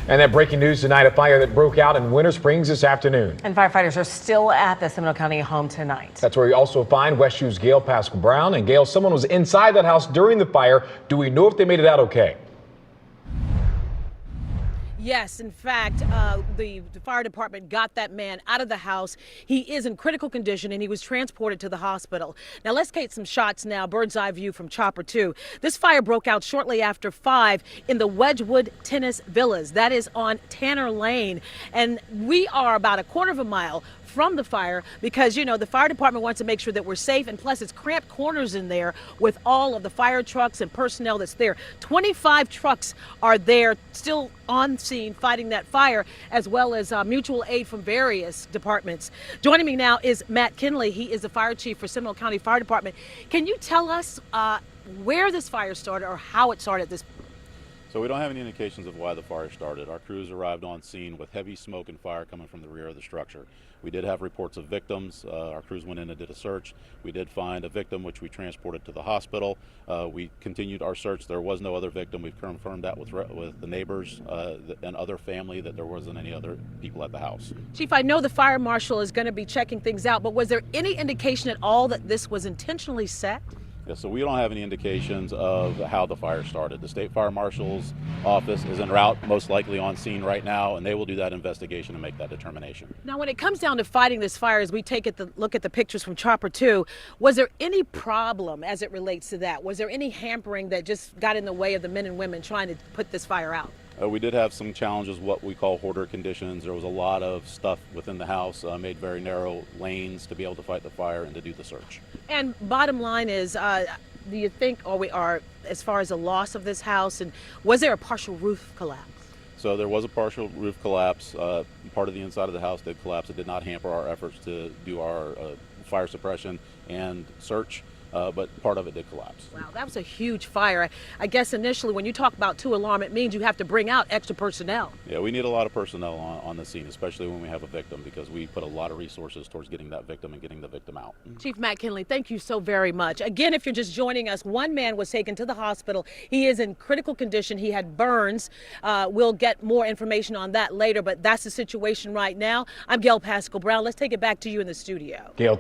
And that breaking news tonight, a fire that broke out in Winter Springs this afternoon. And firefighters are still at the Seminole County home tonight. That's where you also find WESHU's Gail Pascal Brown. And Gail, someone was inside that house during the fire. Do we know if they made it out okay? Yes, in fact, the fire department got that man out of the house. He is in critical condition and he was transported to the hospital. Now let's get some shots now, bird's eye view from Chopper 2. This fire broke out shortly after 5 in the Wedgwood Tennis Villas. That is on Tanner Lane. And we are about a quarter of a mile from the fire because, you know, the fire department wants to make sure that we're safe, and plus it's cramped corners in there with all of the fire trucks and personnel that's there. 25 trucks are there still on scene fighting that fire, as well as mutual aid from various departments. Joining me now is Matt Kinley. He is the fire chief for Seminole County Fire Department. Can you tell us where this fire started or how it started this? So we don't have any indications of why the fire started. Our crews arrived on scene with heavy smoke and fire coming from the rear of the structure. We did have reports of victims. Our crews went in and did a search. We did find a victim, which we transported to the hospital. We continued our search. There was no other victim. We've confirmed that with the neighbors and other family that there wasn't any other people at the house. Chief, I know the fire marshal is going to be checking things out, but was there any indication at all that this was intentionally set? Yeah, so we don't have any indications of how the fire started. The State Fire Marshal's office is en route, most likely on scene right now, and they will do that investigation and make that determination. Now, when it comes down to fighting this fire, as we look at the pictures from Chopper 2, was there any problem as it relates to that? Was there any hampering that just got in the way of the men and women trying to put this fire out? We did have some challenges, what we call hoarder conditions. There was a lot of stuff within the house, made very narrow lanes to be able to fight the fire and to do the search. And bottom line is, do you think, or we are, as far as the loss of this house, and was there a partial roof collapse? So there was a partial roof collapse. Part of the inside of the house did collapse. It did not hamper our efforts to do our fire suppression and search. But part of it did collapse. Wow, that was a huge fire. I guess initially when you talk about 2 alarm, it means you have to bring out extra personnel. Yeah, we need a lot of personnel on the scene, especially when we have a victim, because we put a lot of resources towards getting that victim and getting the victim out. Chief Matt Kinley, thank you so very much. Again, if you're just joining us, one man was taken to the hospital. He is in critical condition. He had burns. We'll get more information on that later, but that's the situation right now. I'm Gail Pascal Brown. Let's take it back to you in the studio. Gail.